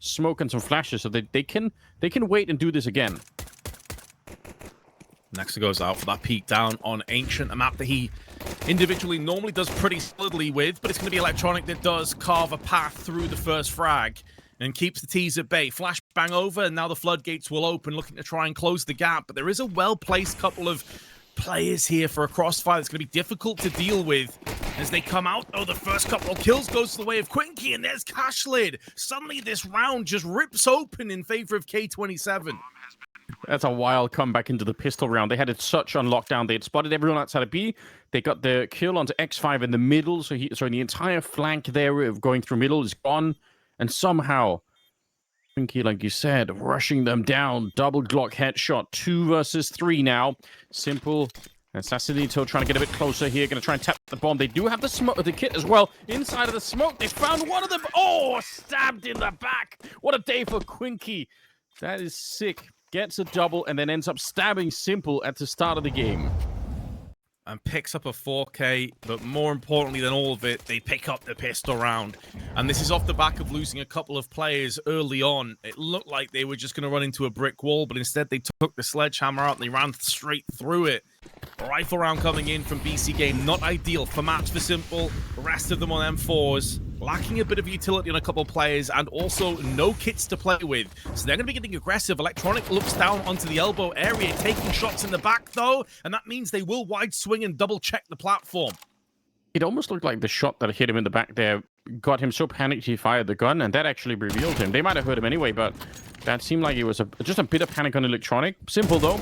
smoke and some flashes, so they can wait and do this again. Nexa goes out for that peek down on Ancient, a map that he individually normally does pretty solidly with, but it's going to be Electronic that does carve a path through the first frag and keeps the T's at bay. Flashbang over, and now the floodgates will open, looking to try and close the gap, but there is a well-placed couple of players here for a crossfire that's going to be difficult to deal with as they come out. Oh, the first couple of kills goes to the way of Quinky, and there's Cashlid. Suddenly this round just rips open in favor of K27. That's a wild comeback into the pistol round. They had it such on lockdown. They had spotted everyone outside of B. They got the kill onto X5 in the middle, so the entire flank there of going through middle is gone. And somehow, Quinky, like you said, rushing them down. Double Glock headshot. 2 versus 3 now. Simple. Assassinito trying to get a bit closer here. Going to try and tap the bomb. They do have the smoke, the kit as well. Inside of the smoke, they found one of them. Oh, stabbed in the back. What a day for Quinky. That is sick. Gets a double and then ends up stabbing Simple at the start of the game. And picks up a 4K, but more importantly than all of it, they pick up the pistol round. And this is off the back of losing a couple of players early on. It looked like they were just going to run into a brick wall, but instead they took the sledgehammer out and they ran straight through it. Rifle round coming in from BC.Game, not ideal for maps for Simple. The rest of them on M4s, lacking a bit of utility on a couple of players, and also no kits to play with. So they're going to be getting aggressive. Electronic looks down onto the elbow area, taking shots in the back though, and that means they will wide swing and double check the platform. It almost looked like the shot that hit him in the back there got him so panicked he fired the gun, and that actually revealed him. They might have hurt him anyway, but that seemed like it was just a bit of panic on Electronic. Simple though.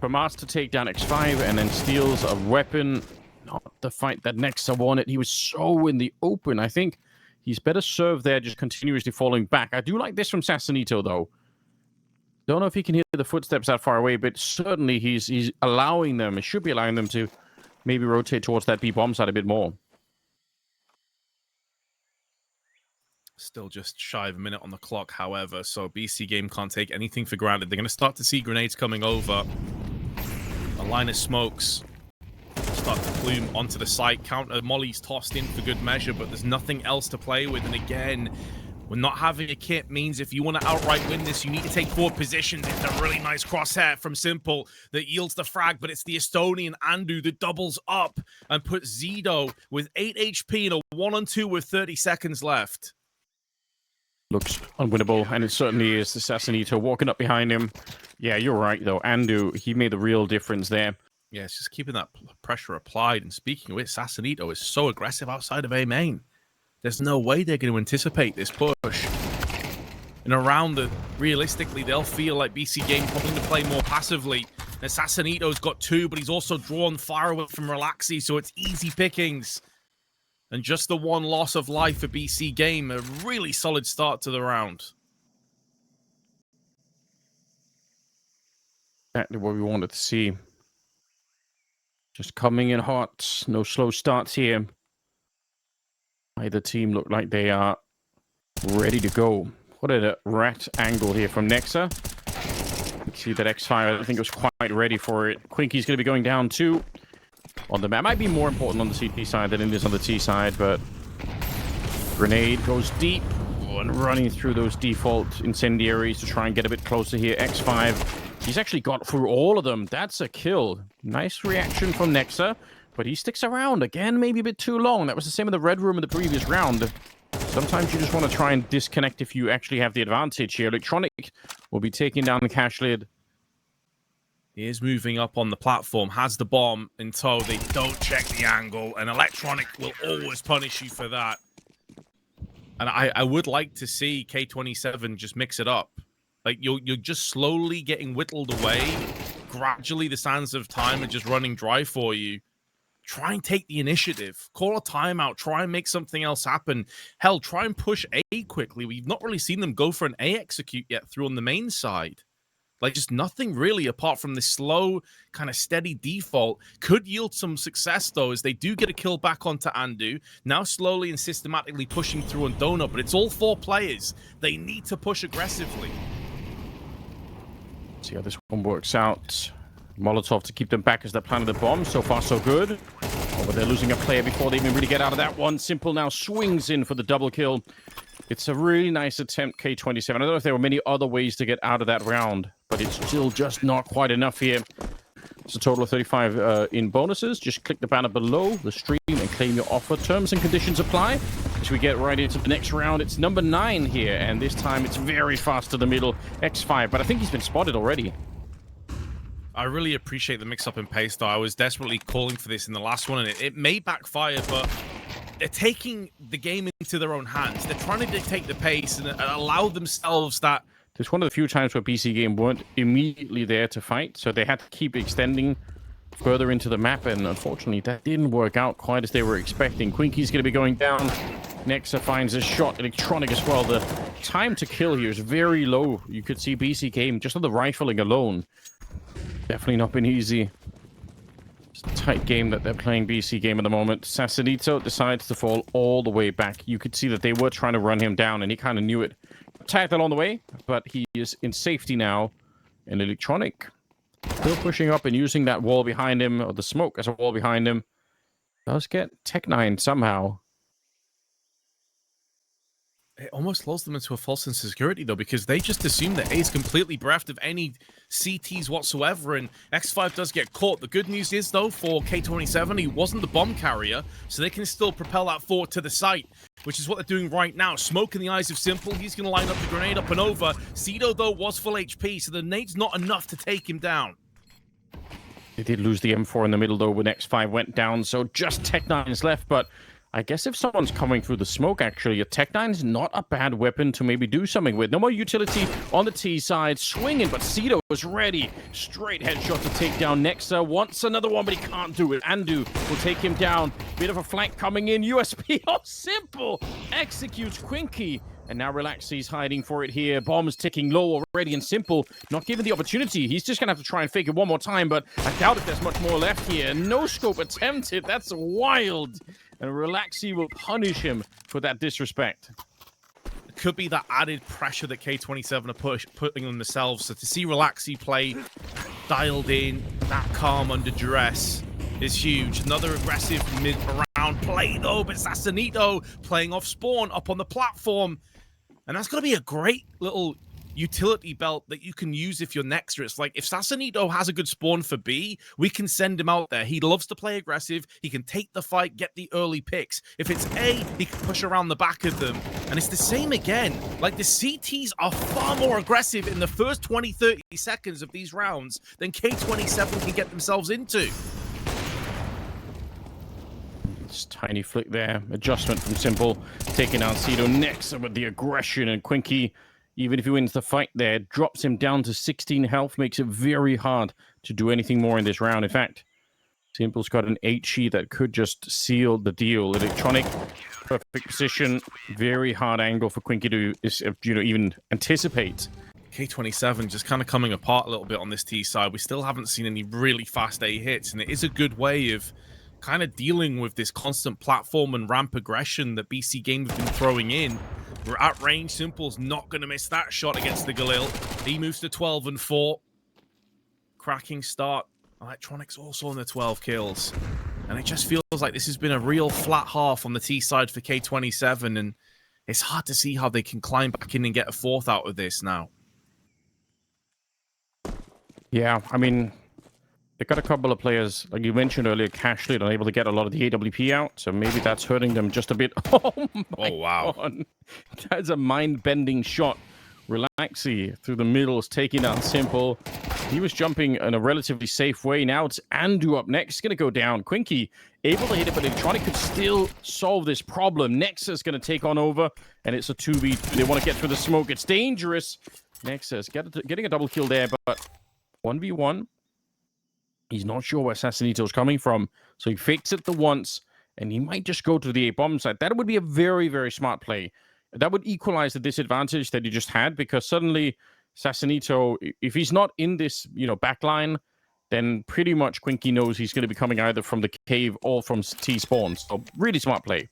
Pramas to take down X5 and then steals a weapon. Not the fight that Nexa wanted. He was so in the open. I think he's better served there, just continuously falling back. I do like this from Sassanito, though. Don't know if he can hear the footsteps that far away, but certainly he's allowing them. He should be allowing them to maybe rotate towards that B-bomb side a bit more. Still just shy of a minute on the clock, however, so BC.Game can't take anything for granted. They're going to start to see grenades coming over. A line of smokes start to plume onto the site. Counter mollies tossed in for good measure, but there's nothing else to play with. And again, when not having a kit means if you want to outright win this, you need to take forward positions. It's a really nice crosshair from Simple that yields the frag, but it's the Estonian Andu that doubles up and puts Zido with 8 HP and a 1-on-2 with 30 seconds left. Looks unwinnable, and it certainly is. Sassanito walking up behind him. Yeah, you're right, though. Andu, he made the real difference there. Yeah, it's just keeping that pressure applied. And speaking of it, Sassanito is so aggressive outside of A main. There's no way they're going to anticipate this push. In a round that, realistically, they'll feel like BC.Game probably to play more passively. And Sassanito's got 2, but he's also drawn far away from Relaxi, so it's easy pickings. And just the 1 loss of life for BC.Game, a really solid start to the round. Exactly what we wanted to see. Just coming in hot. No slow starts here. Either team look like they are ready to go. What a rat angle here from Nexa. See that X5, I don't think it was quite ready for it. Quinky's going to be going down too. On the map. Might be more important on the CT side than it is on the T side, but grenade goes deep and running through those default incendiaries to try and get a bit closer here. X5, he's actually got through all of them. That's a kill. Nice reaction from Nexa, but he sticks around again, maybe a bit too long. That was the same in the red room in the previous round. Sometimes you just want to try and disconnect if you actually have the advantage here. Electronic will be taking down the cash lid. He is moving up on the platform, has the bomb in tow. They don't check the angle, and Electronic will always punish you for that. And I would like to see K27 just mix it up. Like, you're just slowly getting whittled away. Gradually, the sands of time are just running dry for you. Try and take the initiative. Call a timeout. Try and make something else happen. Hell, try and push A quickly. We've not really seen them go for an A execute yet through on the main side. Like, just nothing really apart from this slow, kind of steady default. Could yield some success, though, as they do get a kill back onto Andu. Now slowly and systematically pushing through on Donut, but it's all 4 players. They need to push aggressively. See how this one works out. Molotov to keep them back as they're planting the bomb. So far, so good. Oh, but they're losing a player before they even really get out of that one. Simple now swings in for the double kill. It's a really nice attempt, K27. I don't know if there were many other ways to get out of that round, but it's still just not quite enough here. It's a total of 35 in bonuses. Just click the banner below the stream and claim your offer. Terms and conditions apply. As we get right into the next round, it's number 9 here, and this time it's very fast to the middle. X5, but I think he's been spotted already. I really appreciate the mix-up in pace, though. I was desperately calling for this in the last one, and it may backfire, but they're taking the game into their own hands. They're trying to dictate the pace and allow themselves that. It's one of the few times where BC.Game weren't immediately there to fight, so they had to keep extending further into the map, and unfortunately that didn't work out quite as they were expecting. Quinky's going to be going down. Nexa finds a shot. Electronic as well. The time to kill here is very low. You could see BC.Game just on the rifling alone. Definitely not been easy. It's a tight game that they're playing, BC.Game at the moment. Sassanito decides to fall all the way back. You could see that they were trying to run him down, and he kind of knew it. Tagged along the way, but he is in safety now. And Electronic still pushing up and using that wall behind him, or the smoke as a wall behind him. Does get Tech9 somehow. It almost lulls them into a false sense of security, though, because they just assume that A is completely bereft of any CTs whatsoever, and X5 does get caught. The good news is, though, for K27, he wasn't the bomb carrier, so they can still propel that forward to the site, which is what they're doing right now. Smoke in the eyes of Simple. He's going to line up the grenade up and over. Cedo, though, was full HP, so the nade's not enough to take him down. They did lose the M4 in the middle, though, when X5 went down, so just Tech9 is left, but I guess if someone's coming through the smoke, actually, a Tech9 is not a bad weapon to maybe do something with. No more utility on the T side. Swinging, but Cedo is ready. Straight headshot to take down Nexa. Wants another one, but he can't do it. Andu will take him down. Bit of a flank coming in. USP, oh, Simple executes Quinky. And now Relaxy's hiding for it here. Bomb's ticking low already, and Simple not given the opportunity. He's just going to have to try and fake it one more time, but I doubt if there's much more left here. No scope attempted. That's wild. And Relaxy will punish him for that disrespect. It could be that added pressure that K27 are putting on themselves. So to see Relaxy play dialed in, that calm under duress is huge. Another aggressive mid-round play, though, but Sassanito playing off spawn up on the platform. And that's going to be a great little utility belt that you can use if you're Nexa. It's like, if Sassanito has a good spawn for B, we can send him out there. He loves to play aggressive. He can take the fight, get the early picks. If it's A, he can push around the back of them. And it's the same again. Like, the CTs are far more aggressive in the first 20, 30 seconds of these rounds than K27 can get themselves into. Just tiny flick there. Adjustment from Simple. Taking out Cedo Nexa with the aggression, and Quinky, even if he wins the fight there, drops him down to 16 health, makes it very hard to do anything more in this round. In fact, Simple's got an HE that could just seal the deal. Electronic, perfect position, very hard angle for Quinky to, even anticipate. K27 just kind of coming apart a little bit on this T side. We still haven't seen any really fast A hits, and it is a good way of kind of dealing with this constant platform and ramp aggression that BC.Game have been throwing in. We're at range. Simple's not going to miss that shot against the Galil. He moves to 12 and 4. Cracking start. Electronics also on the 12 kills. And it just feels like this has been a real flat half on the T side for K27. And it's hard to see how they can climb back in and get a fourth out of this now. Yeah, I mean, they've got a couple of players, like you mentioned earlier, casually unable to get a lot of the AWP out, so maybe that's hurting them just a bit. Oh wow. God. That's a mind-bending shot. Relaxy through the middle is taking out Simple. He was jumping in a relatively safe way. Now it's Andu up next. He's going to go down. Quinky able to hit it, but Electronic could still solve this problem. Nexa's going to take on over, and it's a 2v. They want to get through the smoke. It's dangerous. Nexa's getting a double kill there, but 1v1. He's not sure where Sassanito's coming from, so he fakes it the once, and he might just go to the A bomb site. That would be a very, very smart play. That would equalize the disadvantage that he just had, because suddenly Sassanito, if he's not in this, backline, then pretty much Quinky knows he's going to be coming either from the cave or from T spawn. So really smart play.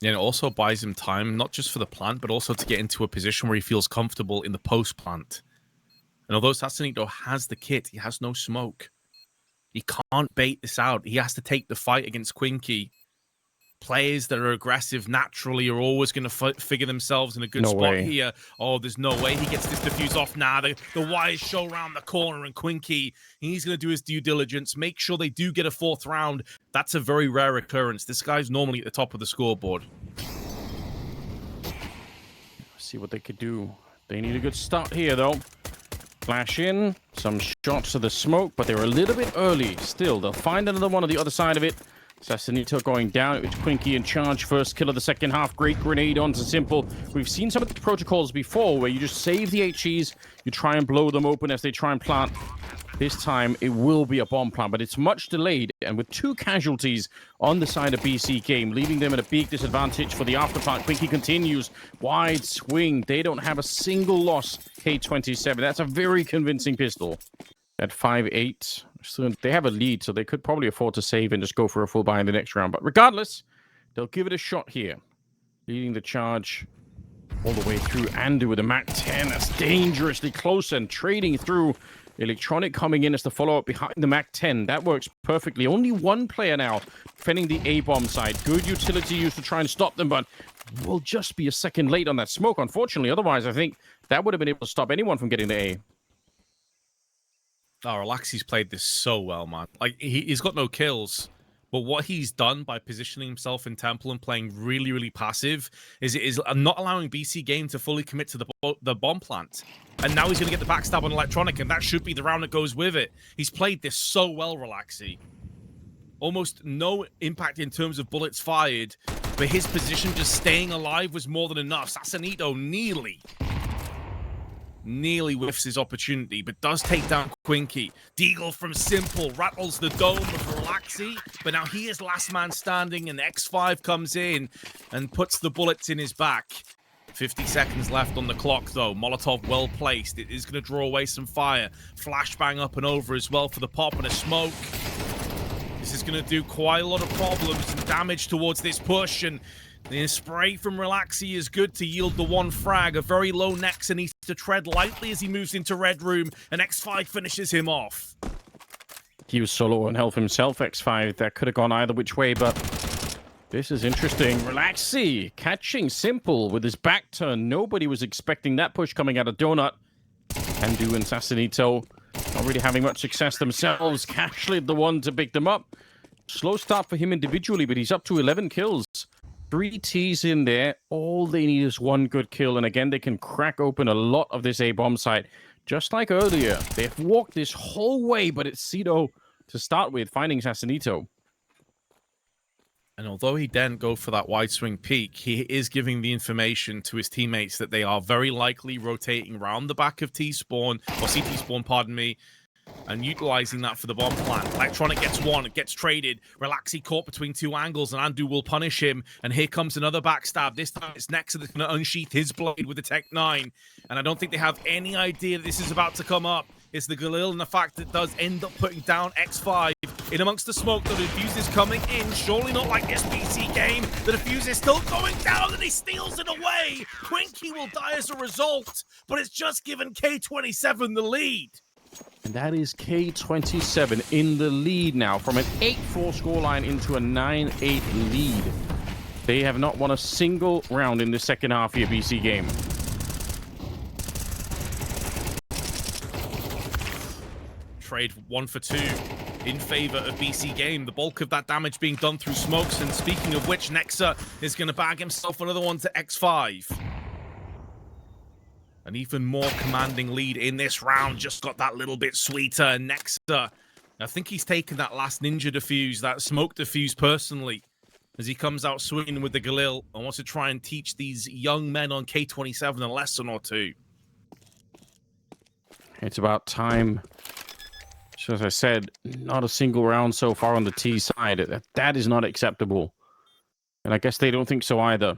Yeah, and it also buys him time, not just for the plant, but also to get into a position where he feels comfortable in the post-plant. And although Sassanito has the kit, he has no smoke. He can't bait this out. He has to take the fight against Quinky. players that are aggressive naturally are always going to figure themselves in a good spot here. Oh, there's no way he gets this defuse off now. The wires show around the corner, and Quinky, he's going to do his due diligence, make sure they do get a 4th round. That's a very rare occurrence. This guy's normally at the top of the scoreboard. See what they could do. They need a good start here, though. Flash in, some shots to the smoke, but they're a little bit early. Still, they'll find another one on the other side of it. Sassanito going down. It's Quinky in charge. First kill of the second half. Great grenade onto Simple. We've seen some of the protocols before where you just save the HEs. You try and blow them open as they try and plant. This time, it will be a bomb plant, but it's much delayed. And with 2 casualties on the side of BC.Game, leaving them at a big disadvantage for the afterplant. Quinky continues. Wide swing. They don't have a single loss. K27. That's a very convincing pistol. At 5-8. So they have a lead, so they could probably afford to save and just go for a full buy in the next round. But regardless, they'll give it a shot here. Leading the charge all the way through. Andu with a MAC-10. That's dangerously close and trading through. Electronic coming in as the follow-up behind the MAC-10. That works perfectly. Only one player now defending the A-bomb side. Good utility used to try and stop them, but will just be a second late on that smoke, unfortunately. Otherwise, I think that would have been able to stop anyone from getting the A. Oh, Relaxi's played this so well, man. Like, he's got no kills. But what he's done by positioning himself in Temple and playing really, really passive is not allowing BC.Game to fully commit to the bomb plant. And now he's going to get the backstab on Electronic, and that should be the round that goes with it. He's played this so well, Relaxi. Almost no impact in terms of bullets fired, but his position just staying alive was more than enough. Sassanito nearly whiffs his opportunity, but does take down Quinky. Deagle from Simple rattles the dome of Relaxi, but now he is last man standing, and X5 comes in and puts the bullets in his back. 50 seconds left on the clock, though. Molotov well placed. It is going to draw away some fire. Flashbang up and over as well for the pop and a smoke. This is going to do quite a lot of problems and damage towards this push, and the spray from Relaxi is good to yield the 1 frag. A very low Nexa needs to tread lightly as he moves into Red Room, and X5 finishes him off. He was solo on health himself, X5. That could have gone either which way, but this is interesting. Relaxi catching Simple with his back turn. Nobody was expecting that push coming out of Donut. Andu and Sassanito not really having much success themselves. Cashlid the one to pick them up. Slow start for him individually, but he's up to 11 kills. 3 Ts in there. All they need is 1 good kill. And again, they can crack open a lot of this A-bomb site. Just like earlier, they've walked this whole way, but it's Cito to start with, finding Sassanito. And although he didn't go for that wide swing peak, he is giving the information to his teammates that they are very likely rotating around the back of T-spawn, or CT spawn, pardon me, and utilizing that for the bomb plant. Electronic gets 1, it gets traded. Relaxi caught between 2 angles, and Andu will punish him. And here comes another backstab. This time it's Nexa that's going to unsheath his blade with the Tech 9. And I don't think they have any idea that this is about to come up. It's the Galil and the fact that it does end up putting down X5 in amongst the smoke. The defuse is coming in. Surely not like this BC.Game. The defuse is still going down, and he steals it away. Quinky will die as a result, but it's just given K27 the lead. And that is K27 in the lead now, from an 8-4 scoreline into a 9-8 lead. They have not won a single round in the second half here, BC.Game. Trade 1 for 2 in favor of BC.Game. The bulk of that damage being done through smokes. And speaking of which, Nexa is going to bag himself another one to X5. An even more commanding lead in this round. Just got that little bit sweeter. Nexa, I think he's taken that last ninja defuse, that smoke defuse personally, as he comes out swinging with the Galil and wants to try and teach these young men on K27 a lesson or two. It's about time. So as I said, not a single round so far on the T side. That is not acceptable. And I guess they don't think so either.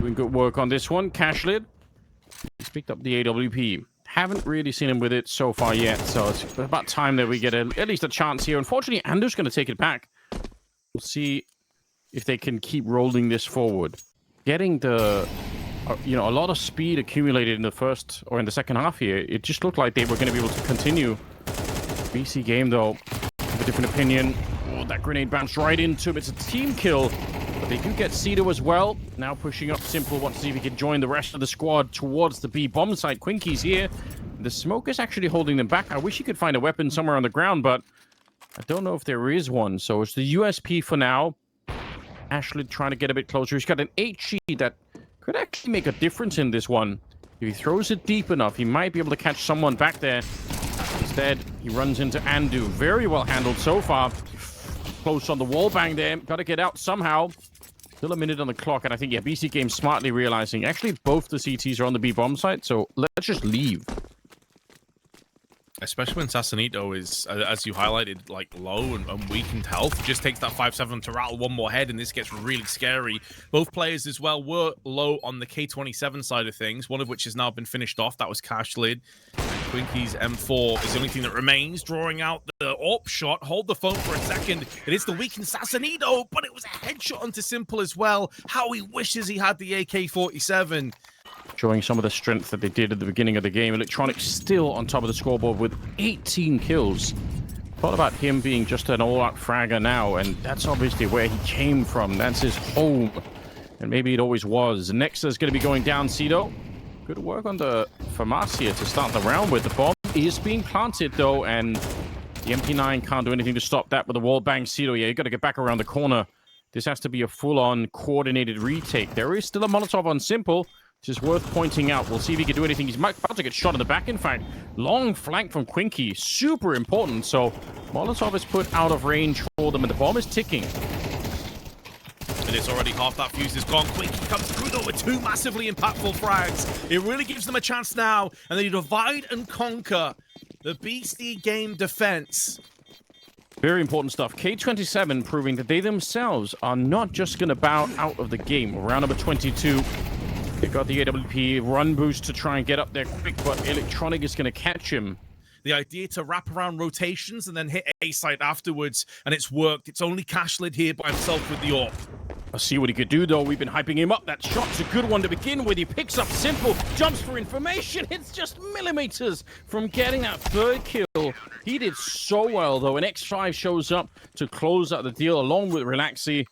Doing good work on this one. Cashlid. He's picked up the AWP. Haven't really seen him with it so far yet. So it's about time that we get at least a chance here. Unfortunately, Andu's going to take it back. We'll see if they can keep rolling this forward. Getting the... a lot of speed accumulated in the first or in the second half here. It just looked like they were going to be able to continue. BC.Game, though, have a different opinion. Oh, that grenade bounced right into him. It's a team kill. But they do get Cedo as well. Now pushing up Simple. Want to see if he can join the rest of the squad towards the B bomb site. Quinky's here. The smoke is actually holding them back. I wish he could find a weapon somewhere on the ground, but I don't know if there is one. So it's the USP for now. Ashley trying to get a bit closer. He's got an HE that could actually make a difference in this one. If he throws it deep enough, he might be able to catch someone back there. Instead, he runs into Andu. Very well handled so far. Close on the wall bang there. Got to get out somehow. Still a minute on the clock, and I think, yeah, BC.Game smartly realizing, actually, both the CTs are on the B bomb site, so let's just leave. Especially when Sassanito is, as you highlighted, like low and weakened health. Just takes that 5-7 to rattle one more head, and this gets really scary. Both players as well were low on the K27 side of things, one of which has now been finished off. That was Cash Lid. And Quinky's M4 is the only thing that remains, drawing out the AWP shot. Hold the phone for a second. It is the weakened Sassanito, but it was a headshot onto Simple as well. How he wishes he had the AK-47. Showing some of the strength that they did at the beginning of the game. Electronic still on top of the scoreboard with 18 kills. Thought about him being just an all-out fragger now, and that's obviously where he came from. That's his home, and maybe it always was. Nexa's going to be going down, Cedo. Good work on the Farmacia to start the round with. The bomb is being planted, though, and the MP9 can't do anything to stop that with the wall bang. Cedo, yeah, you got to get back around the corner. This has to be a full-on coordinated retake. There is still a Molotov on Simple. It's just worth pointing out. We'll see if he can do anything. He's about to get shot in the back, in fact. Long flank from Quinky. Super important. So Molotov is put out of range for them, and the bomb is ticking. It is already half that fuse is gone. Quinky comes through, though, with two massively impactful frags. It really gives them a chance now, and they divide and conquer the BC.Game defense. Very important stuff. K27 proving that they themselves are not just going to bow out of the game. Round number 22. They've got the AWP run boost to try and get up there quick, but Electronic is going to catch him. The idea to wrap around rotations and then hit A site afterwards, and it's worked. It's only Cashlid here by himself with the AWP. I'll see what he could do, though. We've been hyping him up. That shot's a good one to begin with. He picks up Simple, jumps for information. It's just millimeters from getting that third kill. He did so well, though. And X5 shows up to close out the deal along with Relaxi.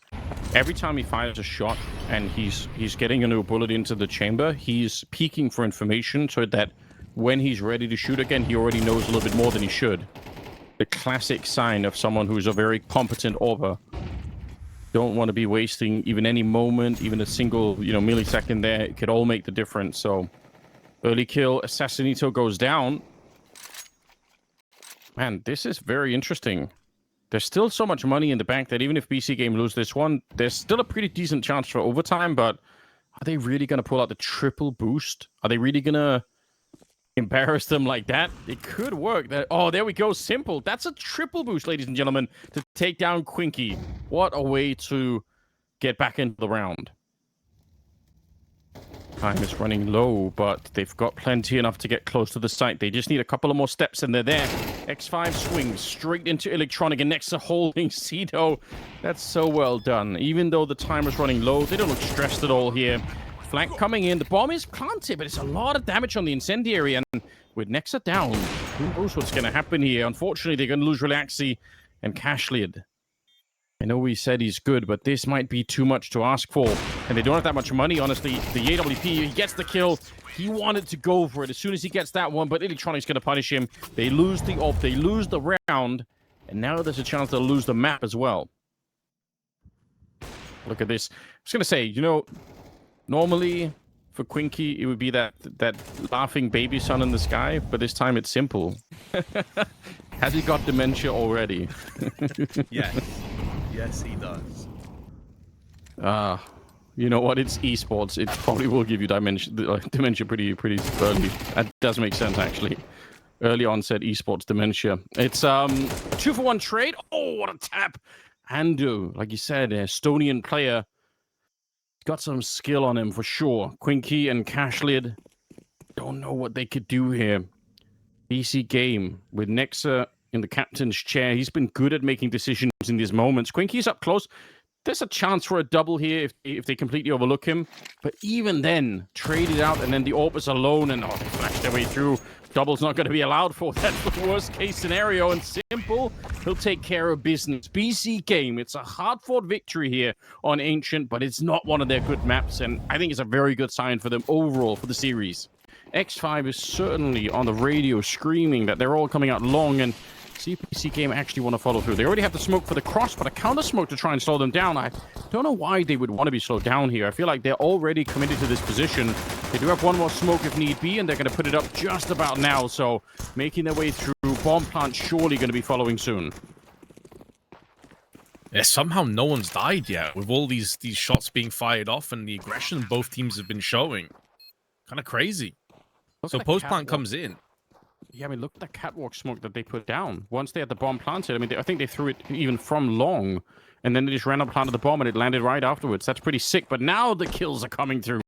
Every time he fires a shot and he's getting a new bullet into the chamber, he's peeking for information so that when he's ready to shoot again, he already knows a little bit more than he should. The classic sign of someone who's a very competent AWPer. Don't want to be wasting even any moment, even a single, millisecond there. It could all make the difference. So early kill, Assassinito goes down. Man, this is very interesting. There's still so much money in the bank that even if BC.Game lose this one, there's still a pretty decent chance for overtime, but are they really going to pull out the triple boost? Are they really going to embarrass them like that? It could work. Oh, there we go. Simple. That's a triple boost, ladies and gentlemen, to take down Quinky. What a way to get back into the round. Time is running low, but they've got plenty enough to get close to the site. They just need a couple of more steps, and they're there. X5 swings straight into Electronic, and Nexa holding Cedo. That's so well done. Even though the time is running low, they don't look stressed at all here. Flank coming in. The bomb is planted, but it's a lot of damage on the incendiary, and with Nexa down, who knows what's going to happen here. Unfortunately, they're going to lose Relaxi and Cashlid. I know we said he's good, but this might be too much to ask for. And they don't have that much money, honestly. The AWP, he gets the kill. He wanted to go for it as soon as he gets that one, but Electronic's going to punish him. They lose the AWP, they lose the round, and now there's a chance they'll lose the map as well. Look at this. I was going to say, normally for Quinky, it would be that laughing baby sun in the sky, but this time it's Simple. Has he got dementia already? Yes. Yes, he does. You know what? It's esports. It probably will give you dementia pretty early. That does make sense, actually. Early onset esports dementia. It's 2-for-1 trade. Oh, what a tap! Andu, like you said, Estonian player. Got some skill on him for sure. Quinky and Cashlid don't know what they could do here. BC.Game with Nexa in the captain's chair. He's been good at making decisions in these moments. Quinky's up close. There's a chance for a double here if they completely overlook him. But even then, trade it out, and then the AWP is alone, and they flash their way through. Double's not going to be allowed for. That's the worst case scenario, and Simple, he'll take care of business. BC.Game, it's a hard-fought victory here on Ancient, but it's not one of their good maps, and I think it's a very good sign for them overall for the series. X5 is certainly on the radio screaming that they're all coming out long, and CPC.Game actually want to follow through. They already have the smoke for the cross, but a counter smoke to try and slow them down. I don't know why they would want to be slowed down here. I feel like they're already committed to this position. They do have one more smoke if need be, and they're going to put it up just about now. So making their way through. Bomb plant surely going to be following soon. Yeah, somehow no one's died yet with all these shots being fired off and the aggression both teams have been showing. Kind of crazy. So post plant comes in. Yeah, I mean, look at the catwalk smoke that they put down. Once they had the bomb planted, I mean, I think they threw it even from long, and then they just ran up, planted the bomb, and it landed right afterwards. That's pretty sick, but now the kills are coming through.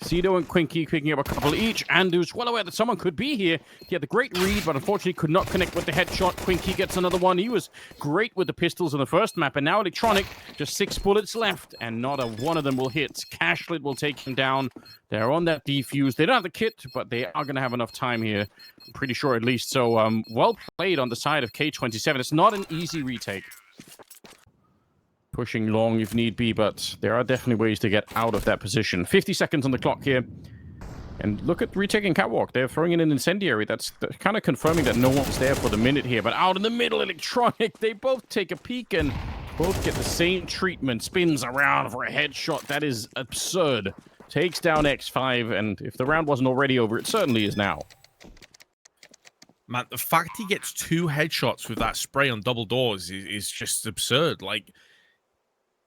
Cedo and Quinky picking up a couple each. Andew's well aware that someone could be here. He had the great read, but unfortunately could not connect with the headshot. Quinky gets another one. He was great with the pistols in the first map, and now Electronic, just 6 bullets left, and not a one of them will hit. Cashlit will take him down. They're on that defuse. They don't have the kit, but they are going to have enough time here. I'm pretty sure at least. So, well played on the side of K27. It's not an easy retake. Pushing long if need be, but there are definitely ways to get out of that position. 50 seconds on the clock here. And look at retaking catwalk. They're throwing in an incendiary. That's kind of confirming that no one's there for the minute here. But out in the middle, Electronic, they both take a peek and both get the same treatment. Spins around for a headshot. That is absurd. Takes down X5, and if the round wasn't already over, it certainly is now. Man, the fact he gets 2 headshots with that spray on double doors is just absurd. Like,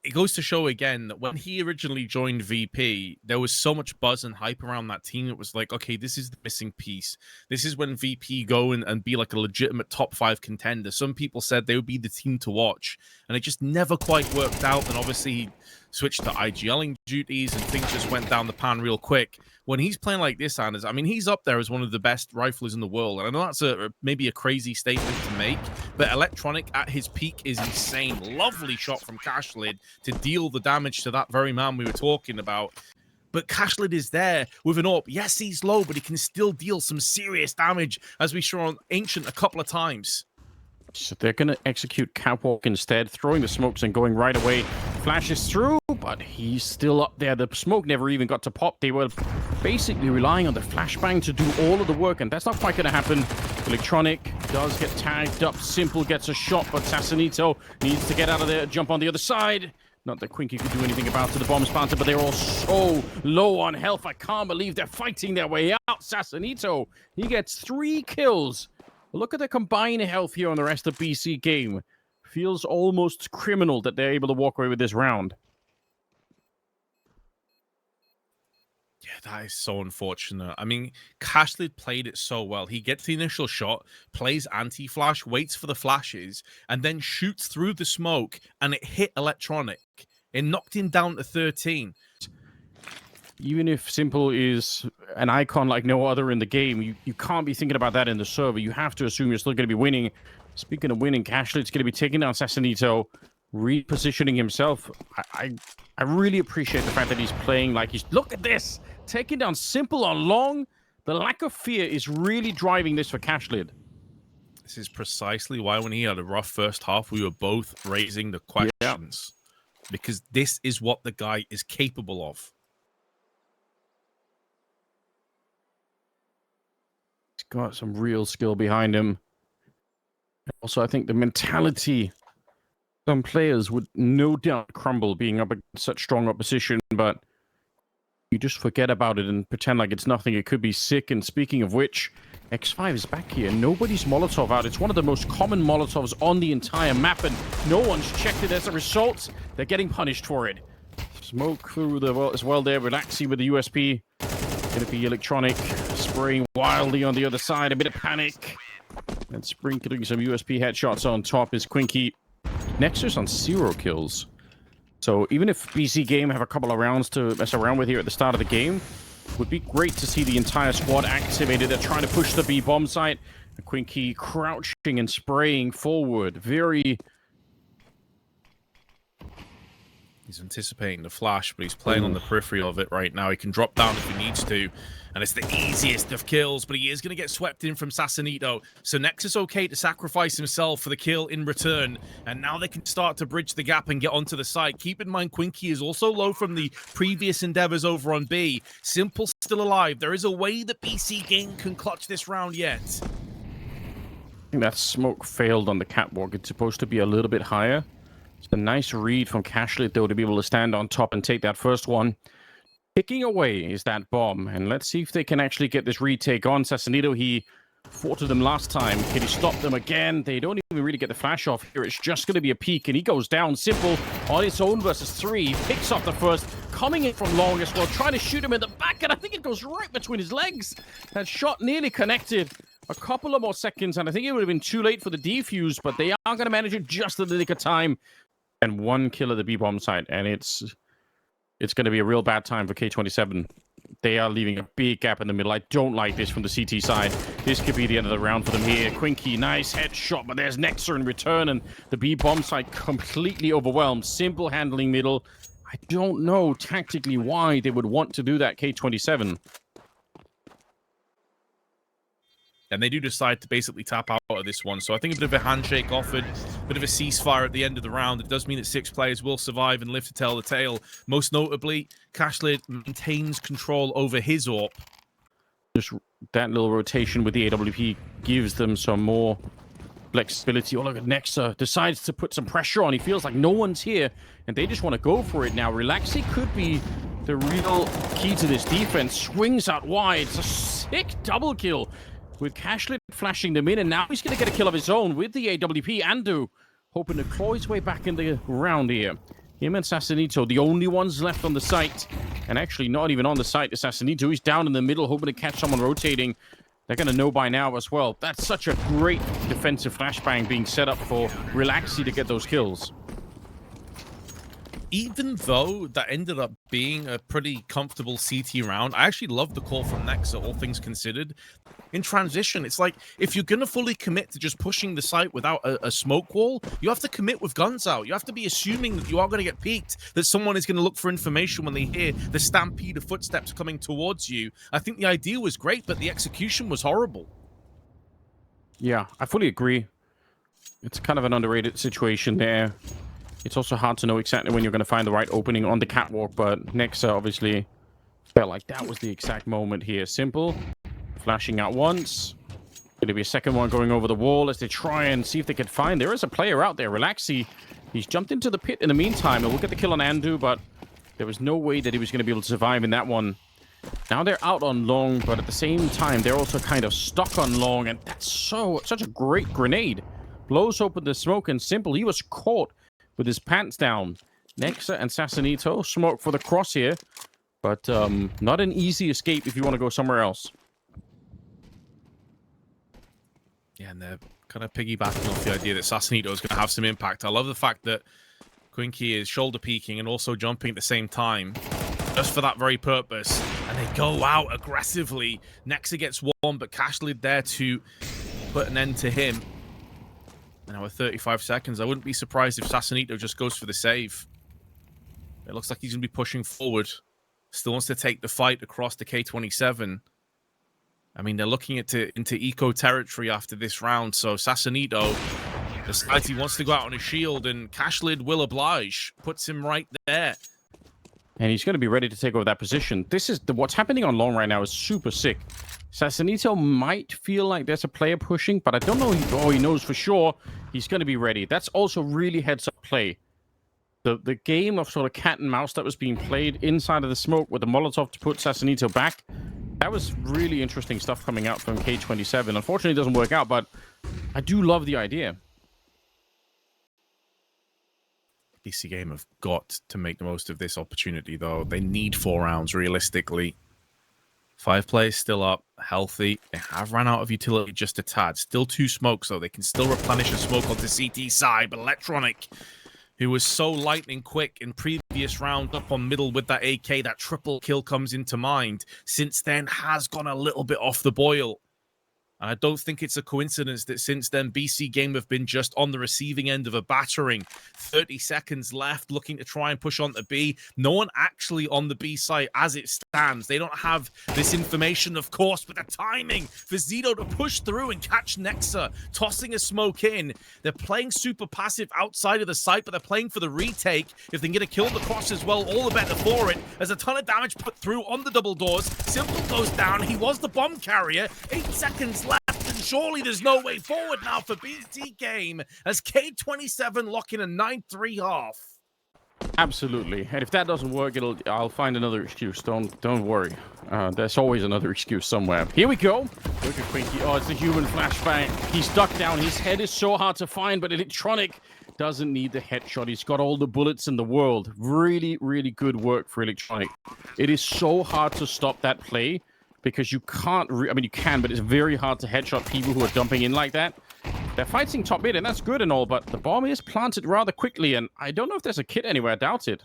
it goes to show again that when he originally joined VP, there was so much buzz and hype around that team. It was like, okay, this is the missing piece. This is when VP go and be like a legitimate top 5 contender. Some people said they would be the team to watch, and it just never quite worked out. And obviously, he switched to IGLing duties, and things just went down the pan real quick. When he's playing like this, Anders, I mean, he's up there as one of the best riflers in the world. And I know that's maybe a crazy statement to make, but Electronic at his peak is insane. Lovely shot from Cashlid to deal the damage to that very man we were talking about. But Cashlid is there with an AWP. Yes, he's low, but he can still deal some serious damage, as we saw on Ancient a couple of times. So they're going to execute catwalk instead, throwing the smokes and going right away. Flashes through, but he's still up there. The smoke never even got to pop. They were basically relying on the flashbang to do all of the work, and that's not quite going to happen. Electronic does get tagged up. Simple gets a shot, but Sassanito needs to get out of there, jump on the other side. Not that Quinky could do anything about it. The bomb's planted, but they're all so low on health. I can't believe they're fighting their way out. Sassanito, he gets 3 kills. Look at the combined health here on the rest of BC.Game. Feels almost criminal that they're able to walk away with this round. Yeah, that is so unfortunate. I mean, Cashlid played it so well. He gets the initial shot, plays anti-flash, waits for the flashes, and then shoots through the smoke, and it hit Electronic. It knocked him down to 13. Even if Simple is an icon like no other in the game, you can't be thinking about that in the server. You have to assume you're still going to be winning. Speaking of winning, Cashlit's going to be taking down Sassanito, repositioning himself. I really appreciate the fact that he's playing like he's... Look at this! Taking down Simple on long. The lack of fear is really driving this for Cashlid. This is precisely why when he had a rough first half, we were both raising the questions. Yeah. Because this is what the guy is capable of. Got some real skill behind him. Also, I think the mentality, some players would no doubt crumble being up against such strong opposition, but you just forget about it and pretend like it's nothing. It could be sick. And speaking of which, X5 is back here. Nobody's Molotov out. It's one of the most common Molotovs on the entire map, and no one's checked it as a result. They're getting punished for it. Smoke through the well as well there. Relaxing with the USP. Going to be Electronic spraying wildly on the other side. A bit of panic. And sprinkling some USP headshots on top is Quinky. Nexus on 0 kills. So even if BC.Game have a couple of rounds to mess around with here at the start of the game, it would be great to see the entire squad activated. They're trying to push the B bomb site. Quinky crouching and spraying forward. Very... He's anticipating the flash, but he's playing on the periphery of it right now. He can drop down if he needs to, and it's the easiest of kills, but he is going to get swept in from Sassanito. So Nexus okay to sacrifice himself for the kill in return, and now they can start to bridge the gap and get onto the site. Keep in mind, Quinky is also low from the previous endeavors over on B. Simple still alive. There is a way that BC.Game can clutch this round yet. I think that smoke failed on the catwalk. It's supposed to be a little bit higher. It's a nice read from Cashlit, though, to be able to stand on top and take that first one. Picking away is that bomb, and let's see if they can actually get this retake on. Sassanito, he fought them last time. Can he stop them again? They don't even really get the flash off here. It's just going to be a peek, and he goes down. Simple on his own versus 3. Picks off the first, coming in from long as well, trying to shoot him in the back, and I think it goes right between his legs. That shot nearly connected. A couple of more seconds, and I think it would have been too late for the defuse, but they are going to manage it just at the nick of time. And 1 kill at the B-bomb site, and it's going to be a real bad time for K27. They are leaving a big gap in the middle. I don't like this from the CT side. This could be the end of the round for them here. Quinky, nice headshot, but there's Nexa in return, and the B-bomb site completely overwhelmed. Simple handling middle. I don't know tactically why they would want to do that, K27. And they do decide to basically tap out of this one. So I think a bit of a handshake offered, a bit of a ceasefire at the end of the round. It does mean that 6 players will survive and live to tell the tale. Most notably, Cashlit maintains control over his AWP. Just that little rotation with the AWP gives them some more flexibility. Oh, look at Nexa. Decides to put some pressure on. He feels like no one's here, and they just want to go for it now. Relaxi could be the real key to this defense. Swings out wide. It's a sick double kill, with Cashlit flashing them in, and now he's going to get a kill of his own with the AWP. Andu hoping to claw his way back in the round here. Him and Sassanito, the only ones left on the site. And actually not even on the site is Sassanito. He's down in the middle, hoping to catch someone rotating. They're going to know by now as well. That's such a great defensive flashbang being set up for Relaxi to get those kills. Even though that ended up being a pretty comfortable CT round, I actually love the call from Nexa, all things considered. In transition, it's like, if you're going to fully commit to just pushing the site without a smoke wall, you have to commit with guns out. You have to be assuming that you are going to get peeked, that someone is going to look for information when they hear the stampede of footsteps coming towards you. I think the idea was great, but the execution was horrible. Yeah, I fully agree. It's kind of an underrated situation there. It's also hard to know exactly when you're going to find the right opening on the catwalk, but Nexa obviously felt like that was the exact moment here. Simple, flashing out once. Going to be a second one going over the wall as they try and see if they can find. There is a player out there, Relaxi. He's jumped into the pit in the meantime, and we'll get the kill on Andu, but there was no way that he was going to be able to survive in that one. Now they're out on long, but at the same time, they're also kind of stuck on long, and that's such a great grenade. Blows open the smoke, and Simple, he was caught with his pants down. Nexa and Sassanito smoke for the cross here, but not an easy escape if you want to go somewhere else. Yeah, and they're kind of piggybacking off the idea that Sassanito is going to have some impact. I love the fact that Quinky is shoulder peeking and also jumping at the same time, just for that very purpose. And they go out aggressively. Nexa gets one, but Cashlit there to put an end to him. And now with 35 seconds, I wouldn't be surprised if Sassanito just goes for the save. It looks like he's going to be pushing forward. Still wants to take the fight across the K27. I mean, they're looking into eco territory after this round, so Sassanito decides he wants to go out on a shield, and Cashlit will oblige. Puts him right there. And he's going to be ready to take over that position. What's happening on long right now is super sick. Sassanito might feel like there's a player pushing, but I don't know. He knows for sure he's going to be ready. That's also really heads-up play. The game of sort of cat and mouse that was being played inside of the smoke with the Molotov to put Sassanito back, that was really interesting stuff coming out from K27. Unfortunately, it doesn't work out, but I do love the idea. BC.Game have got to make the most of this opportunity, though. They need 4 rounds, realistically. 5 players still up, healthy. They have ran out of utility just a tad. Still 2 smokes, though. They can still replenish a smoke onto CT side, but Electronic, who was so lightning quick in previous round up on middle with that AK, that triple kill comes into mind. Since then, has gone a little bit off the boil. And I don't think it's a coincidence that since then, BC.Game have been just on the receiving end of a battering. 30 seconds left, looking to try and push on to B. No one actually on the B site as it stands. They don't have this information, of course, but the timing for Zito to push through and catch Nexa, tossing a smoke in. They're playing super passive outside of the site, but they're playing for the retake. If they can get a kill on the cross as well, all the better for it. There's a ton of damage put through on the double doors. Simple goes down. He was the bomb carrier. 8 seconds left, and surely there's no way forward now for BC.Game as K27 lock in a 9-3 half. Absolutely. And if that doesn't work, I'll find another excuse. Don't worry. There's always another excuse somewhere. Here we go. Look at Quinky. Oh, it's the human flashbang. He's ducked down. His head is so hard to find, but Electronic doesn't need the headshot. He's got all the bullets in the world. Really, really good work for Electronic. It is so hard to stop that play because you can't... I mean, you can, but it's very hard to headshot people who are dumping in like that. They're fighting top mid, and that's good and all, but the bomb is planted rather quickly, and I don't know if there's a kit anywhere. I doubt it.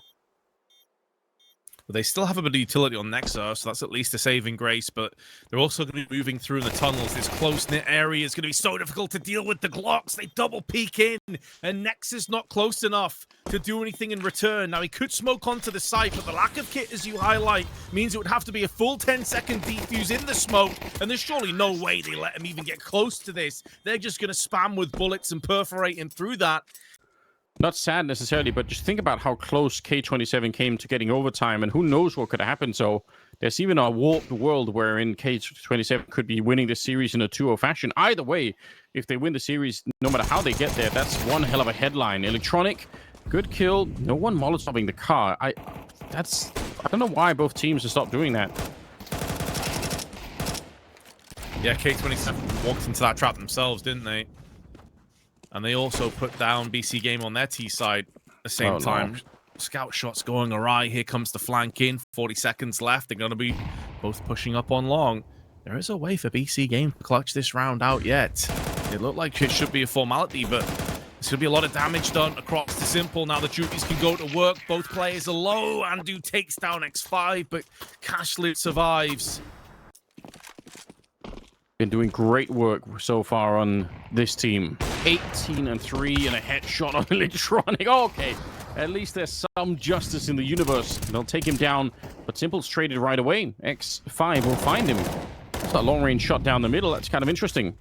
But they still have a bit of utility on Nexa, so that's at least a saving grace, but they're also going to be moving through the tunnels. This close-knit area is going to be so difficult to deal with the Glocks. They double peek in, and Nexa's not close enough to do anything in return. Now, he could smoke onto the site, but the lack of kit, as you highlight, means it would have to be a full 10-second defuse in the smoke, and there's surely no way they let him even get close to this. They're just going to spam with bullets and perforate him through that. Not sad necessarily, but just think about how close K27 came to getting overtime, and who knows what could have happened. So there's even a warped world wherein K27 could be winning this series in a 2-0 fashion. Either way, if they win the series, no matter how they get there, that's one hell of a headline. Electronic, good kill. No one molotoving the car. I don't know why both teams have stopped doing that. Yeah, K27 walked into that trap themselves, didn't they? And they also put down BC.Game on their T side at the same time. No. Scout shots going awry. Here comes the flank in. 40 seconds left. They're going to be both pushing up on long. There is a way for BC.Game to clutch this round out yet. It looked like it should be a formality, but there's going to be a lot of damage done across the Simple. Now the Jupies can go to work. Both players are low. Andu takes down X5, but Cashlit survives. Been doing great work so far on this team. 18-3 and a headshot on Electronic. Oh, okay, at least there's some justice in the universe. They'll take him down, but Simple's traded right away. X5 will find him. That's that long-range shot down the middle. That's kind of interesting.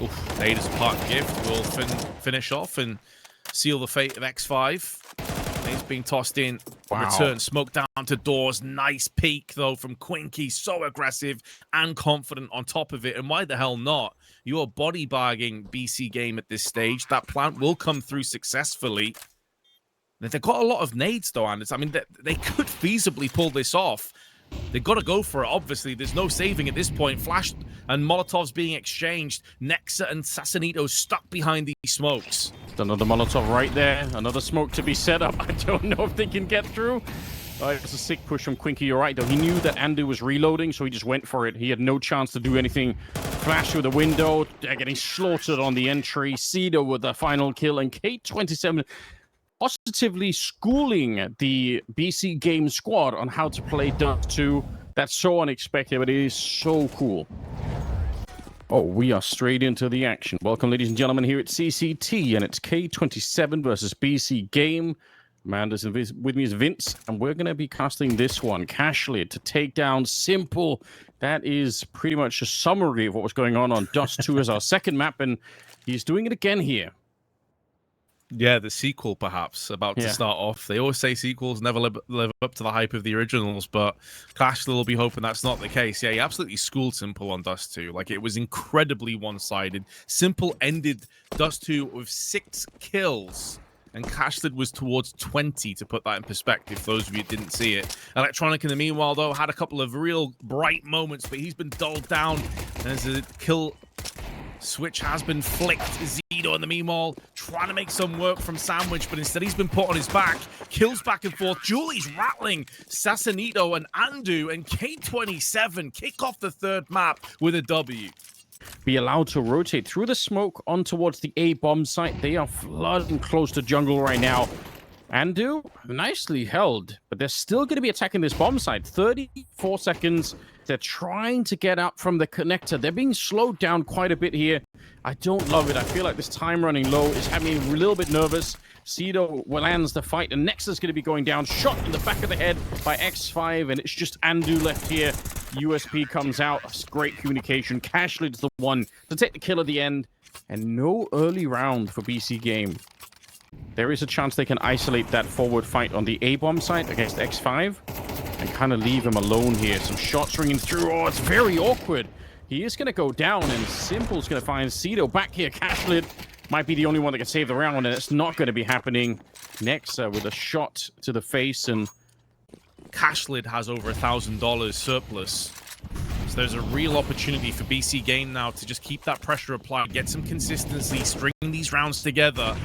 Oof, Ada's part gift will finish off and seal the fate of X5. He's being tossed in. Wow. Return, smoke down to doors. Nice peek, though, from Quinky. So aggressive and confident on top of it. And why the hell not? You are body bagging BC.Game at this stage. That plant will come through successfully. They've got a lot of nades, though, Anders. I mean, they could feasibly pull this off. They've got to go for it, obviously. There's no saving at this point. Flash and Molotovs being exchanged. Nexa and Sassanito stuck behind these smokes. Another Molotov right there. Another smoke to be set up. I don't know if they can get through. It was a sick push from Quinky. You're right, though. He knew that Andu was reloading, so he just went for it. He had no chance to do anything. Flash through the window. They're getting slaughtered on the entry. Cedo with the final kill. And K27 positively schooling the BC.Game squad on how to play Dust 2. That's so unexpected, but it is so cool. Oh, we are straight into the action. Welcome, ladies and gentlemen, here at CCT, and it's K27 versus BC.Game. Amanda's with me is Vince, and we're going to be casting this one, Cashlit, to take down Simple. That is pretty much a summary of what was going on Dust 2 as our second map, and he's doing it again here. Yeah, the sequel, perhaps, about to start off. They always say sequels never live up to the hype of the originals, but Cashlit will be hoping that's not the case. Yeah, he absolutely schooled Simple on Dust 2. Like, it was incredibly one-sided. Simple ended Dust 2 with 6 kills, and Cashlit was towards 20, to put that in perspective, for those of you who didn't see it. Electronic, in the meanwhile, though, had a couple of real bright moments, but he's been dulled down as a kill switch has been flicked. Zito, in the meanwhile, trying to make some work from Sandwich, but instead he's been put on his back. Kills back and forth. Julie's rattling Sassanito and Andu, and K27 kick off the third map with a W. Be allowed to rotate through the smoke on towards the A bomb site. They are flooding close to jungle right now. Andu, nicely held, but they're still going to be attacking this bomb site. 34 seconds. They're trying to get up from the connector. They're being slowed down quite a bit here. I don't love it. I feel like this time running low is having me a little bit nervous. Cedo lands the fight, and Nexus is going to be going down. Shot in the back of the head by X5, and it's just Andu left here. USP comes out. It's great communication. Cashlid's the one to take the kill at the end, and no early round for BC.Game. There is a chance they can isolate that forward fight on the A-bomb site against X5 and kind of leave him alone here. Some shots ringing through. Oh, it's very awkward. He is going to go down, and Simple's going to find Cedo back here. Cashlid might be the only one that can save the round, and it's not going to be happening. Nexa with a shot to the face, and Cashlid has over $1,000 surplus. So there's a real opportunity for BC.Game now to just keep that pressure applied, get some consistency, string these rounds together,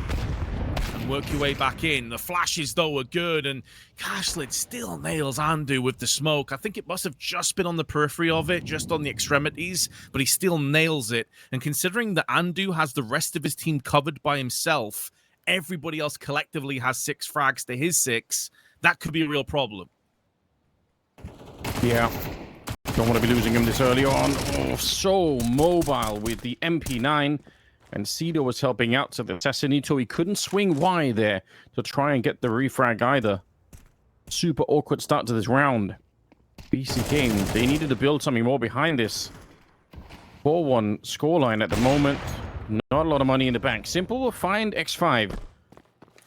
and work your way back in. The flashes, though, are good, and Cashlid still nails Andu with the smoke. I think it must have just been on the periphery of it, just on the extremities, but he still nails it. And considering that Andu has the rest of his team covered by himself, everybody else collectively has 6 frags to his 6, that could be a real problem. yeah, don't want to be losing him this early on. Oh, so mobile with the MP9. And Cedo was helping out to the Assassinito. He couldn't swing Y there to try and get the refrag either. Super awkward start to this round. BC.Game, they needed to build something more behind this 4-1 scoreline at the moment. Not a lot of money in the bank. Simple will find X5.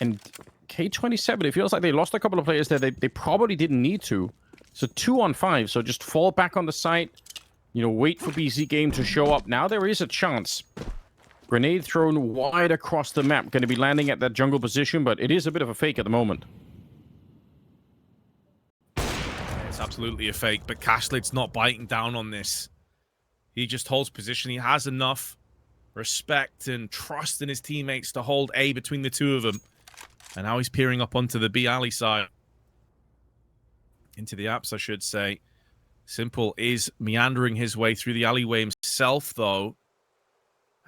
And K27, it feels like they lost a couple of players there. They probably didn't need to. So 2-on-5. So just fall back on the site. You know, wait for BC.Game to show up. Now there is a chance. Grenade thrown wide across the map. Going to be landing at that jungle position, but it is a bit of a fake at the moment. It's absolutely a fake, but Cashlid's not biting down on this. He just holds position. He has enough respect and trust in his teammates to hold A between the two of them. And now he's peering up onto the B alley side. Into the apps, I should say. Simple is meandering his way through the alleyway himself, though.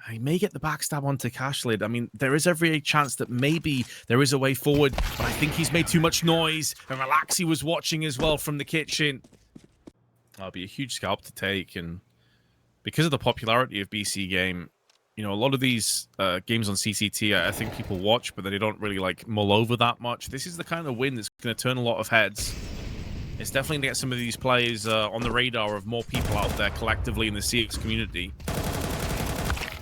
He may get the backstab onto Cashlid. I mean, there is every chance that maybe there is a way forward, but I think he's made too much noise. And Relaxi was watching as well from the kitchen. That'll be a huge scalp to take. And because of the popularity of BC.Game, you know, a lot of these games on CCT, I think people watch, but they don't really, like, mull over that much. This is the kind of win that's going to turn a lot of heads. It's definitely going to get some of these players on the radar of more people out there collectively in the CX community.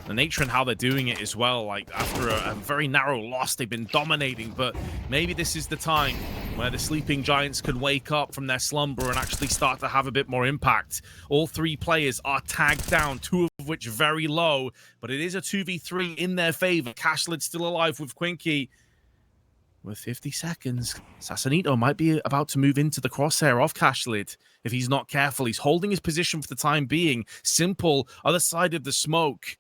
The nature and how they're doing it as well, like after a very narrow loss, they've been dominating, but maybe this is the time where the sleeping giants can wake up from their slumber and actually start to have a bit more impact. All 3 players are tagged down, 2 of which very low, but it is a 2v3 in their favor. Cashlid's still alive with Quinky. With 50 seconds, Assassinito might be about to move into the crosshair of Cashlid if he's not careful. He's holding his position for the time being. Simple, other side of the smoke,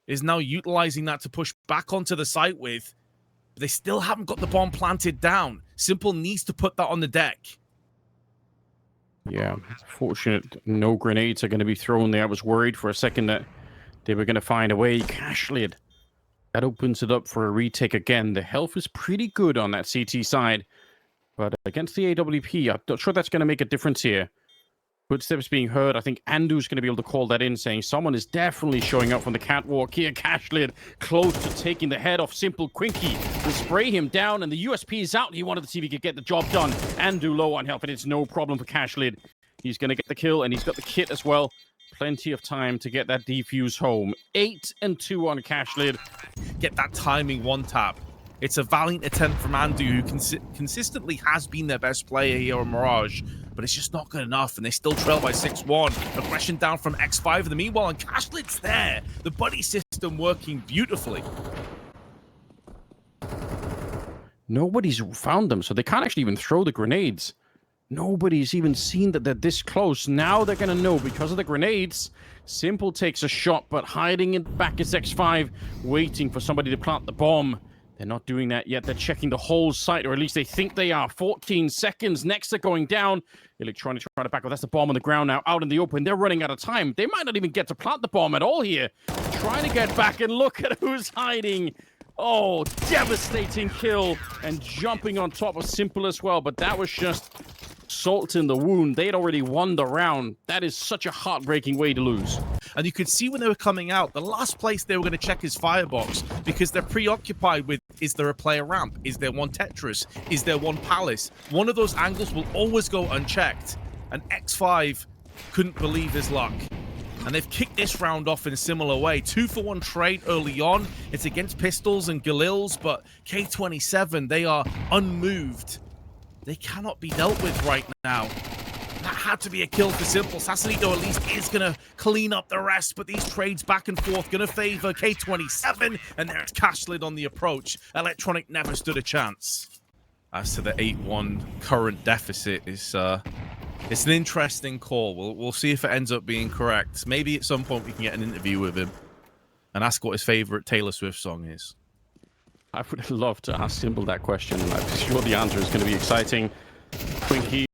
is now utilizing that to push back onto the site with. But they still haven't got the bomb planted down. Simple needs to put that on the deck. Yeah, fortunate no grenades are going to be thrown there. I was worried for a second that they were going to find a way. Cashlid, that opens it up for a retake again. The health is pretty good on that CT side. But against the AWP, I'm not sure that's going to make a difference here. Footsteps being heard. I think Andu's going to be able to call that in, saying someone is definitely showing up from the catwalk here. Cashlid close to taking the head off Simple. Quinky will spray him down, and the USP is out. He wanted to see if he could get the job done. Andu low on health, and it's no problem for Cashlid. He's going to get the kill, and he's got the kit as well. Plenty of time to get that defuse home. 8 and 2 on Cashlid. Get that timing one tap. It's a valiant attempt from Andu, who consistently has been their best player here on Mirage, but it's just not good enough, and they still trail by 6-1. Aggression down from X5 in the meanwhile, and Cashlid's there. The buddy system working beautifully. Nobody's found them, so they can't actually even throw the grenades. Nobody's even seen that they're this close. Now they're going to know because of the grenades. Simple takes a shot, but hiding in the back is X5, waiting for somebody to plant the bomb. They're not doing that yet. They're checking the whole site, or at least they think they are. 14 seconds. Next, they're going down. Electronic trying to back up. That's the bomb on the ground now, out in the open. They're running out of time. They might not even get to plant the bomb at all here. Trying to get back, and look at who's hiding. Oh, devastating kill, and jumping on top of Simple as well, but that was just salt in the wound. They'd already won the round. That is such a heartbreaking way to lose. And you could see when they were coming out, the last place they were going to check is Firebox, because they're preoccupied with, is there a player ramp? Is there one Tetris? Is there one Palace? One of those angles will always go unchecked. And X5 couldn't believe his luck. And they've kicked this round off in a similar way. 2-for-1 trade early on. It's against Pistols and Galils, but K27, they are unmoved. They cannot be dealt with right now. That had to be a kill for Simple. Sassanito at least is going to clean up the rest, but these trades back and forth going to favor K27, and there's Cashlid on the approach. Electronic never stood a chance. As to the 8-1 current deficit, it's an interesting call. We'll see if it ends up being correct. Maybe at some point we can get an interview with him and ask what his favorite Taylor Swift song is. I would love to ask Simple that question. I'm sure the answer is going to be exciting. Twinkie,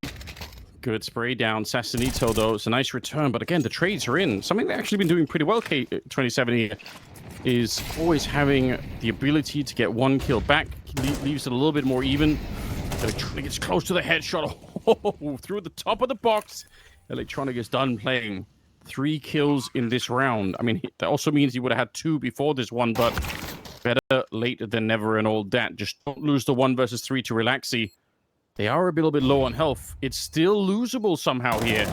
good spray down. Sassanito, though, it's a nice return. But again, the trades are in. Something they've actually been doing pretty well, K27 here, is always having the ability to get one kill back. Leaves it a little bit more even. Electronic gets close to the headshot. Oh, through the top of the box. Electronic is done playing. 3 kills in this round. I mean, that also means he would have had 2 before this one, but better late than never and all that. Just don't lose the 1 versus 3 to Relaxy. They are a little bit low on health. It's still losable somehow here.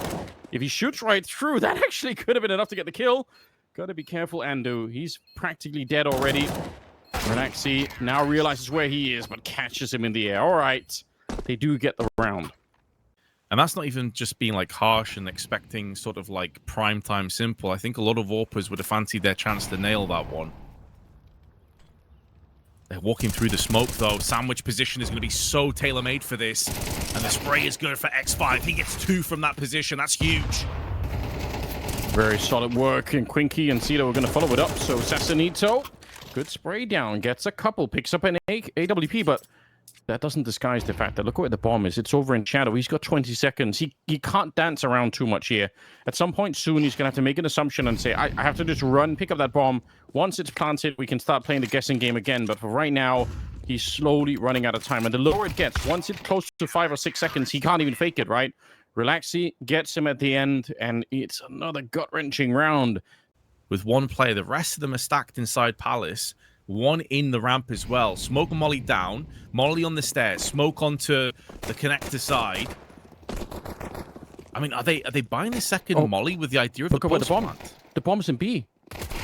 If he shoots right through, that actually could have been enough to get the kill. Gotta be careful, Ando. He's practically dead already. Relaxy now realizes where he is, but catches him in the air. All right. They do get the round. And that's not even just being like harsh and expecting sort of like primetime Simple. I think a lot of AWPers would have fancied their chance to nail that one. They're walking through the smoke though. Sandwich position is going to be so tailor-made for this. And the spray is good for X5. He gets 2 from that position. That's huge. Very solid work. And Quinky and Cito are going to follow it up. So Sassanito, good spray down. Gets a couple. Picks up an AWP, but that doesn't disguise the fact that look where the bomb is. It's over in shadow. He's got 20 seconds. He can't dance around too much here. At some point soon, he's going to have to make an assumption and say, I have to just run, pick up that bomb. Once it's planted, we can start playing the guessing game again. But for right now, he's slowly running out of time. And the lower it gets, once it's close to 5 or 6 seconds, he can't even fake it, right? Relaxy gets him at the end, and it's another gut-wrenching round. With one player, the rest of them are stacked inside Palace. 1 in the ramp as well. Smoke and Molly down. Molly on the stairs. Smoke onto the connector side. I mean, are they buying a second Molly with the idea of look the at the bomb? The bomb's in B.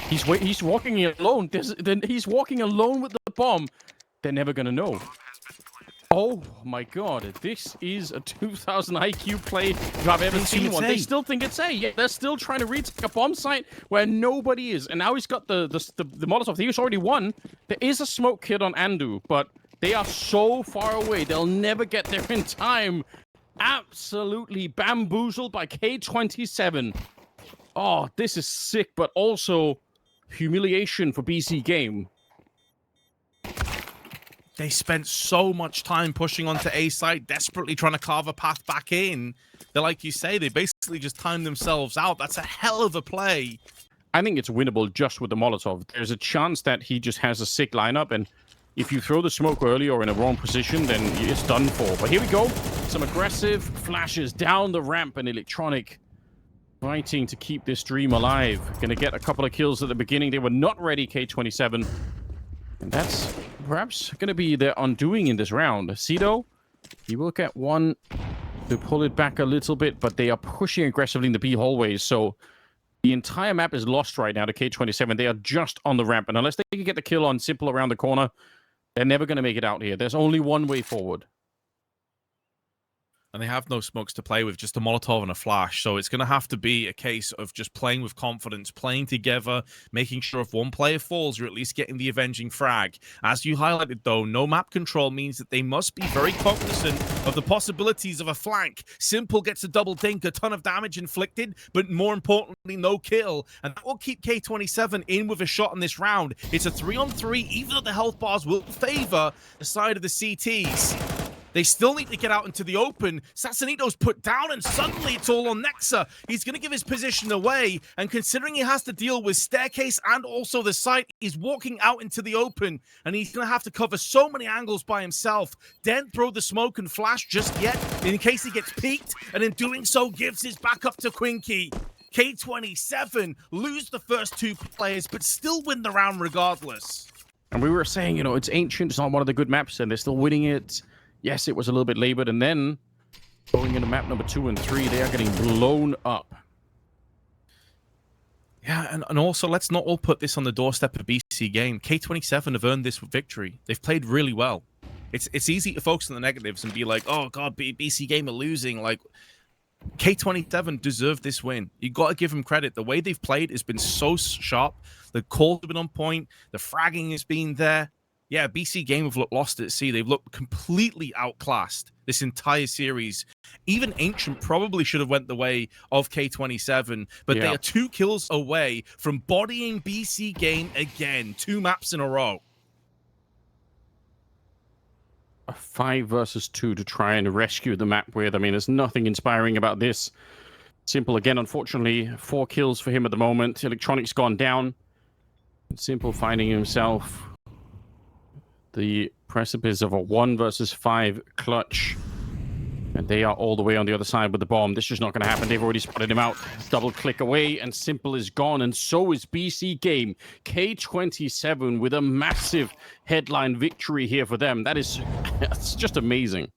He's walking alone. He's walking alone with the bomb. They're never gonna know. Oh my god, this is a 2000 IQ play if I've ever seen one. They still think it's A. Yeah, they're still trying to retake a bomb site where nobody is. And now he's got the Molotov. He's already won. There is a smoke kit on Andu, but they are so far away. They'll never get there in time. Absolutely bamboozled by K27. Oh, this is sick, but also humiliation for BC.Game. They spent so much time pushing onto A site, desperately trying to carve a path back in. They're like you say, they basically just timed themselves out. That's a hell of a play. I think it's winnable just with the Molotov. There's a chance that he just has a sick lineup, and if you throw the smoke early or in a wrong position, then it's done for. But here we go. Some aggressive flashes down the ramp, and Electronic fighting to keep this dream alive. Gonna get a couple of kills at the beginning. They were not ready, K27. And that's perhaps going to be their undoing in this round. Cito, he will get one to pull it back a little bit, but they are pushing aggressively in the B hallways. So the entire map is lost right now to K27. They are just on the ramp. And unless they can get the kill on Simple around the corner, they're never going to make it out here. There's only one way forward. And they have no smokes to play with, just a Molotov and a flash. So it's going to have to be a case of just playing with confidence, playing together, making sure if one player falls, you're at least getting the avenging frag. As you highlighted, though, no map control means that they must be very cognizant of the possibilities of a flank. Simple gets a double dink, a ton of damage inflicted, but more importantly, no kill. And that will keep K27 in with a shot in this round. It's a 3-on-3, even though the health bars will favor the side of the CTs. They still need to get out into the open. Sassanito's put down, and suddenly it's all on Nexa. He's going to give his position away, and considering he has to deal with Staircase and also the site, he's walking out into the open, and he's going to have to cover so many angles by himself. Didn't throw the smoke and flash just yet, in case he gets peeked, and in doing so, gives his back up to Quinky. K27 lose the first 2 players, but still win the round regardless. And we were saying, you know, it's Ancient, it's not one of the good maps, and they're still winning it. Yes, it was a little bit labored, and then going into map number 2 and 3, they are getting blown up. Yeah, and also, let's not all put this on the doorstep of BC.Game. K27 have earned this victory. They've played really well. It's easy to focus on the negatives and be like, oh, God, BC.Game are losing. Like, K27 deserved this win. You got to give them credit. The way they've played has been so sharp. The calls have been on point. The fragging has been there. Yeah, BC.Game have looked lost at sea. They've looked completely outclassed this entire series. Even Ancient probably should have went the way of K27, but they are 2 kills away from bodying BC.Game again. 2 maps in a row. A 5 versus 2 to try and rescue the map with. I mean, there's nothing inspiring about this. Simple again, unfortunately, 4 kills for him at the moment. Electronic's gone down. Simple finding himself the precipice of a 1 versus 5 clutch. And they are all the way on the other side with the bomb. This is not going to happen. They've already spotted him out. Double click away, and Simple is gone. And so is BC.Game. K27 with a massive headline victory here for them. That is it's just amazing.